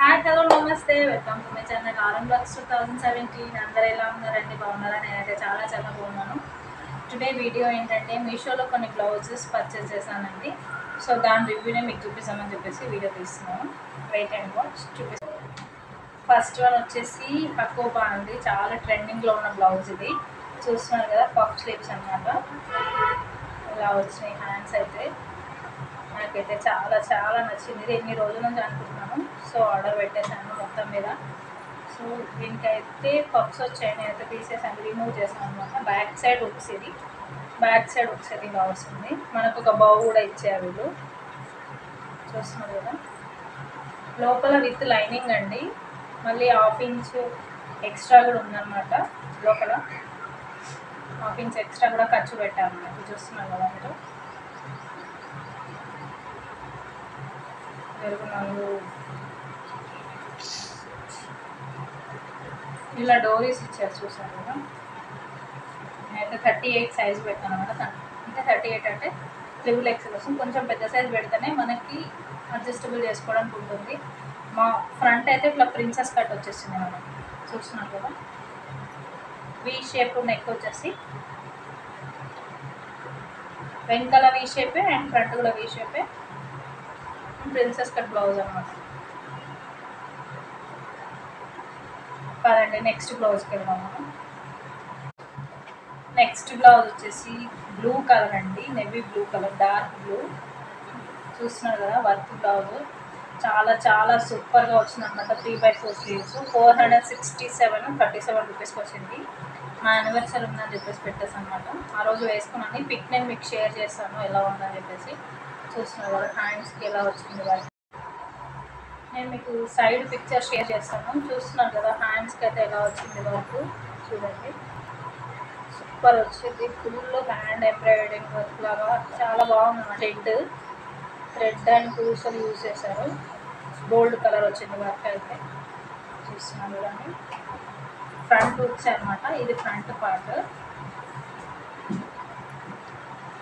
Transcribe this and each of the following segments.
Hi hello నమస్తే welcome to my channel RM blogs 2017. అందరూ ఎలా ఉన్నారండి? బాగున్నారా? నేనైతే చాలా బాగున్నాను. టుడే వీడియో ఏంటంటే మీషోలో కొన్ని బ్లౌజెస్ పర్చేస్ చేశానండి. సో దాని రివ్యూనే మీకు చూపిస్తామని చెప్పేసి వీడియో తీస్తున్నాను. వెయిట్ అండ్ వాచ్ చూపిస్తాను. ఫస్ట్ వన్ వచ్చేసి పకోపా అండి. చాలా ట్రెండింగ్లో ఉన్న బ్లౌజ్ ఇది. చూస్తున్నారు కదా, పఫ్ స్లీవ్స్ అనమాట. ఇలా వచ్చినాయి హ్యాండ్స్ అయితే. నాకైతే చాలా నచ్చింది. ఇది ఎన్ని రోజుల నుంచి అనుకుంటున్నాను. సో ఆర్డర్ పెట్టేశాను మొత్తం మీద. సో దీనికైతే పఫ్స్ వచ్చాయి, నేనైతే తీసేసాను, రిమూవ్ చేశాను అనమాట. బ్యాక్ సైడ్ హుక్స్ ఇది ఇలా వస్తుంది. మనకు ఒక బౌ కూడా ఇచ్చారు వీళ్ళు, చూస్తున్నారు కదా. లోపల విత్ లైనింగ్ అండి. మళ్ళీ హాఫ్ ఇంచ్ ఎక్స్ట్రా కూడా ఉందన్నమాట. లోపల హాఫ్ ఇంచ్ ఎక్స్ట్రా కూడా ఖర్చు పెట్టాను అన్నమాట. చూస్తున్నారు కదా మీరు. ఇలా డోరీస్ ఇచ్చారు, చూసారు కదా. నేనైతే 38 సైజ్ పెట్టాను అనమాట. అంటే 38 అంటే XXL వస్తుంది. కొంచెం పెద్ద సైజ్ పెడితేనే మనకి అడ్జస్టబుల్ చేసుకోవడానికి ఉంటుంది. మా ఫ్రంట్ అయితే ఇట్లా ప్రిన్సెస్ కట్ వచ్చేసింది మనకి, చూస్తున్నారు కదా. వీ షేప్ నెక్ వచ్చేసి వెనకాల వీ షేపే అండ్ ఫ్రంట్ కూడా వీ షేపే. ప్రిన్సెస్ కట్ బ్లౌజ్ అనమాట. కాదండి, నెక్స్ట్ బ్లౌజ్కి వెళ్దాము. నెక్స్ట్ బ్లౌజ్ వచ్చేసి బ్లూ కలర్ అండి, navy blue colour, dark blue. చూస్తున్నారు కదా, వర్క్ బ్లౌజ్ చాలా సూపర్గా వచ్చింది అనమాట. 3/4 స్లీవ్స్. 37 రూపీస్కి వచ్చింది. మా యానివర్సరీ ఉందని చెప్పేసి పెట్టేసి అనమాట. ఆ రోజు వేసుకున్నాను. పిక్ నేను మీకు షేర్ చేస్తాను ఎలా ఉందని చెప్పేసి. చూస్తున్నారు కదా, హ్యాండ్స్కి ఎలా వచ్చింది వర్క్. నేను మీకు సైడ్ పిక్చర్ షేర్ చేస్తాను. చూస్తున్నారు కదా, హ్యాండ్స్కి అయితే ఎలా వచ్చింది వర్క్ చూడండి. సూపర్ వచ్చింది. ఫుల్ హ్యాండ్ ఎంబ్రాయిడరింగ్ వర్క్ లాగా చాలా బాగుంది అన్నమాట. థ్రెడ్ అండ్ పూసలు యూజ్ చేశారు. గోల్డ్ కలర్ వచ్చింది వర్క్ అయితే. చూస్తున్నాను కదండి. ఫ్రంట్ హుక్స్ అనమాట. ఇది ఫ్రంట్ పార్ట్.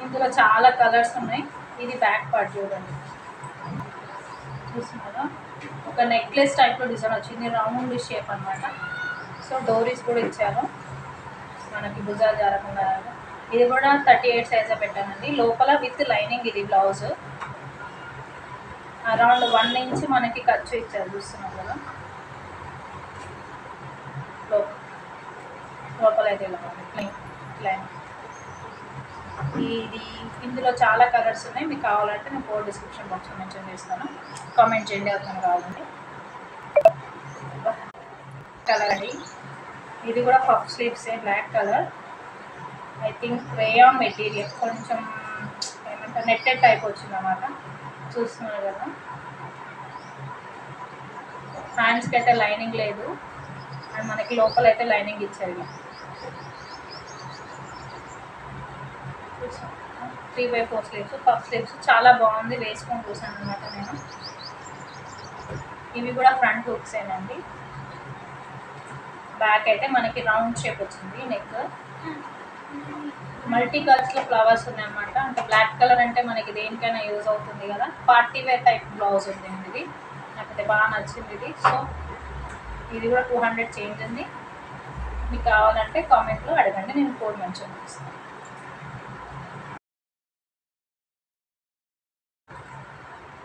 ఇందులో చాలా కలర్స్ ఉన్నాయి. ఇది బ్యాక్ పార్ట్ చూడండి. చూస్తున్నారా, ఒక నెక్లెస్ టైప్లో డిజైన్ వచ్చింది. రౌండ్ షేప్ అనమాట. సో డోరీస్ కూడా ఇచ్చారు మనకి, భుజాలు జారకుండా. ఇది కూడా 38 సైజే పెట్టానండి. లోపల విత్ లైనింగ్ ఇది బ్లౌజ్. అరౌండ్ 1 ఇంచ్ మనకి ఖర్చు ఇచ్చారు, చూస్తున్నాం కదా. లోపల అయితే ఇలా లైన్. ఇది ఇందులో చాలా కలర్స్ ఉన్నాయి. మీకు కావాలంటే నేను కోడ్ డిస్క్రిప్షన్ బాక్స్లో మెన్షన్ చేస్తాను. కామెంట్ చేయండి ఎవరికైనా కావాలండి. కలర్ అండి, ఇది కూడా పఫ్ స్లీవ్సే, black colour. I think rayon material, కొంచెం ఏమంటారు నెట్టెడ్ టైప్ వచ్చింది అన్నమాట. చూస్తున్నారు కదా. హ్యాండ్స్కి అయితే లైనింగ్ లేదు అండ్ మనకి లోపల అయితే లైనింగ్ ఇచ్చారు. 3/4 స్లీవ్స్, పఫ్ స్లీవ్స్. చాలా బాగుంది, వేసుకొని చూసాను అనమాట నేను. ఇవి కూడా ఫ్రంట్ హుక్సేనండి. బ్యాక్ అయితే మనకి రౌండ్ షేప్ వచ్చింది నెక్. మల్టీ కలర్స్లో ఫ్లవర్స్ ఉన్నాయన్నమాట. అంటే బ్లాక్ కలర్ అంటే మనకి దేనికైనా యూజ్ అవుతుంది కదా. పార్టీ వేర్ టైప్ బ్లౌజ్ ఉంది ఇది. నాకైతే బాగా నచ్చింది ఇది. సో ఇది కూడా 200 చేంజ్ ఉంది. మీకు కావాలంటే కామెంట్లో అడగండి, నేను కోడ్ మెన్షన్ చేస్తాను.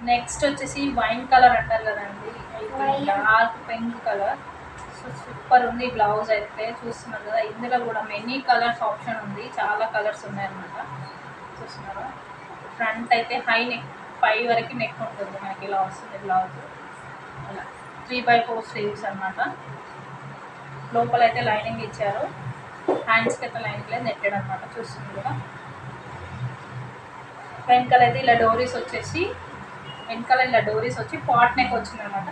నెక్స్ట్ వచ్చేసి వైన్ కలర్ అంటారు కదండి, dark pink colour. So super ఉంది బ్లౌజ్ అయితే. చూస్తున్నారు కదా, ఇందులో కూడా మెనీ కలర్స్ ఆప్షన్ ఉంది. చాలా కలర్స్ ఉన్నాయన్నమాట. చూస్తున్నారా. ఫ్రంట్ అయితే హై నెక్, 5 వరకు నెక్ ఉంటుంది మనకి. ఇలా వస్తుంది బ్లౌజ్. అలా 3/4 స్లీవ్స్ అనమాట. లోపల అయితే లైనింగ్ ఇచ్చారు. హ్యాండ్స్కి అయితే లైనింగ్ లేదు, నెట్టెడ్ అనమాట. చూస్తుంది కదా. వెనకాల అయితే ఇలా డోరీస్ వచ్చేసి, వెనకాల ఇలా డోరీస్ వచ్చి పాట్ నెక్ వచ్చింది అనమాట.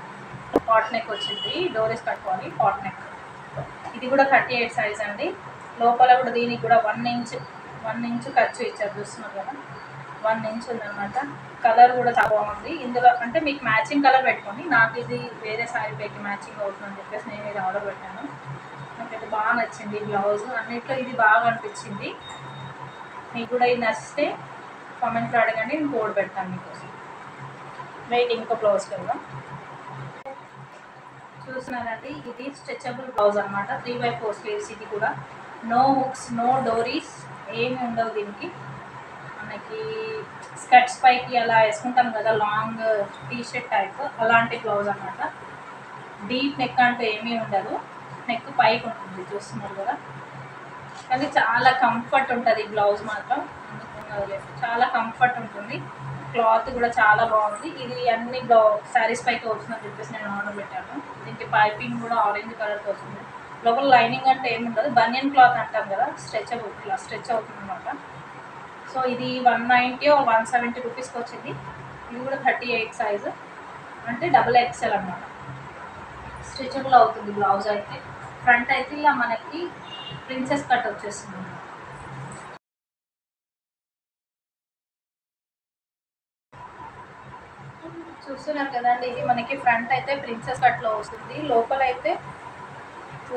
పాట్ నెక్ వచ్చింది, డోరీస్ కట్టుకోవాలి. Pot neck. ఇది కూడా 38 సైజ్ అండి. లోపల కూడా దీనికి కూడా 1 ఇంచ్ ఖర్చు ఇచ్చారు. చూస్తున్నారు కదా, 1 ఇంచ్ ఉందన్నమాట. కలర్ కూడా చాలా బాగుంది. ఇందులో అంటే మీకు మ్యాచింగ్ కలర్ పెట్టుకోండి. నాకు ఇది వేరే శారీ పైకి మ్యాచింగ్ అవుతుందని చెప్పేసి నేను ఇది ఆర్డర్ పెట్టాను. నాకైతే బాగా నచ్చింది బ్లౌజ్. అన్నిట్లో ఇది బాగా అనిపించింది. మీకు కూడా ఇది నచ్చితే కామెంట్లో అడగండి, నేను కోడ్ పెడతాను మీకోసం. వెయిట్ ఇంకో బ్లౌజ్కి వెళ్దాం. చూస్తున్నారండి, ఇది స్ట్రెచబుల్ బ్లౌజ్ అనమాట. 3/4 స్లీవ్స్. ఇది కూడా నో హుక్స్, నో డోరీస్, ఏమి ఉండవు దీనికి. మనకి స్కర్ట్స్ పైకి అలా వేసుకుంటాం కదా, లాంగ్ టీషర్ట్ టైప్, అలాంటి బ్లౌజ్ అనమాట. డీప్ నెక్ అంటూ ఏమీ ఉండదు, నెక్ పైకి ఉంటుంది చూస్తున్నారు కదా. కానీ చాలా కంఫర్ట్ ఉంటుంది ఈ బ్లౌజ్ మాత్రం, చాలా కంఫర్ట్ ఉంటుంది. క్లాత్ కూడా చాలా బాగుంది. ఇది అన్ని శారీస్ పైకి వస్తుందని చెప్పేసి నేను ఆర్డర్ పెట్టాను. దీనికి పైపింగ్ కూడా ఆరెంజ్ కలర్తో వస్తుంది. లోపల లైనింగ్ అంటే ఏమి ఉండదు, బనియన్ క్లాత్ అంటాం కదా, స్ట్రెచబుల్, ఇలా స్ట్రెచ్ అవుతుంది అనమాట. సో ఇది 190 or 170 రూపీస్కి వచ్చింది. ఇది కూడా 38 సైజు, అంటే XXL అనమాట. స్ట్రెచబుల్ అవుతుంది బ్లౌజ్ అయితే. ఫ్రంట్ అయితే ఇలా మనకి ప్రిన్సెస్ కట్ వచ్చేస్తుంది. చూస్తున్నారు కదండి, ఇది మనకి ఫ్రంట్ అయితే ప్రిన్సెస్ కట్లో వస్తుంది. లోపల అయితే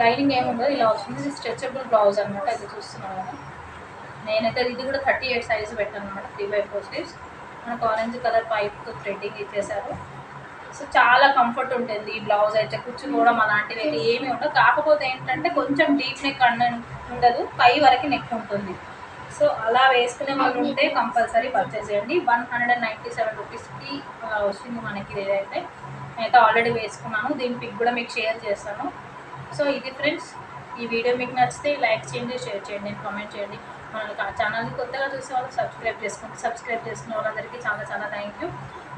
లైనింగ్ ఏమి ఉండదు, ఇలా వస్తుంది. ఇది స్ట్రెచబుల్ బ్లౌజ్ అనమాట. ఇది చూస్తున్నాను కదా, నేనైతే ఇది కూడా 38 సైజు పెట్టాను అనమాట. 3/4 స్లీవ్స్. మనకు ఆరెంజ్ కలర్ పైప్తో థ్రెడ్డింగ్ ఇచ్చేసారు. సో చాలా కంఫర్ట్ ఉంటుంది ఈ బ్లౌజ్ అయితే. కూర్చుకోవడం అలాంటివి అయితే ఏమీ ఉండదు. కాకపోతే ఏంటంటే కొంచెం డీప్ నెక్ ఉండదు, పై వరకు నెక్ ఉంటుంది. సో అలా వేసుకునే వాళ్ళు ఉంటే కంపల్సరీ పర్చేస్ చేయండి. 197 రూపీస్కి వచ్చింది మనకి. ఏదైతే నేనైతే ఆల్రెడీ వేసుకున్నాను, దీని పిక్ కూడా మీకు షేర్ చేస్తాను. సో ఇది ఫ్రెండ్స్, ఈ వీడియో మీకు నచ్చితే లైక్ చేయండి, షేర్ చేయండి, కామెంట్ చేయండి. మన ఛానల్ని కొత్తగా చూసే వాళ్ళు సబ్స్క్రైబ్ చేసుకోండి. సబ్స్క్రైబ్ చేసుకునే వాళ్ళందరికీ చాలా చాలా థ్యాంక్ యూ.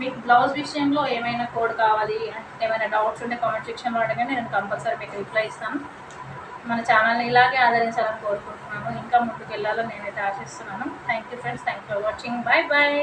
మీకు బ్లౌజ్ విషయంలో ఏమైనా కోడ్ కావాలి, ఏమైనా డౌట్స్ ఉంటే కామెంట్ సెక్షన్లో అడగండి, నేను కంపల్సరీ మీకు రిప్లై ఇస్తాను. మన ఛానల్ని ఇలాగే ఆదరించాలని కోరుకుంటున్నాను. ఇంకా ముందుకు వెళ్ళాలని నేనైతే ఆశిస్తున్నాను. Thank you friends, thank you for watching. Bye bye.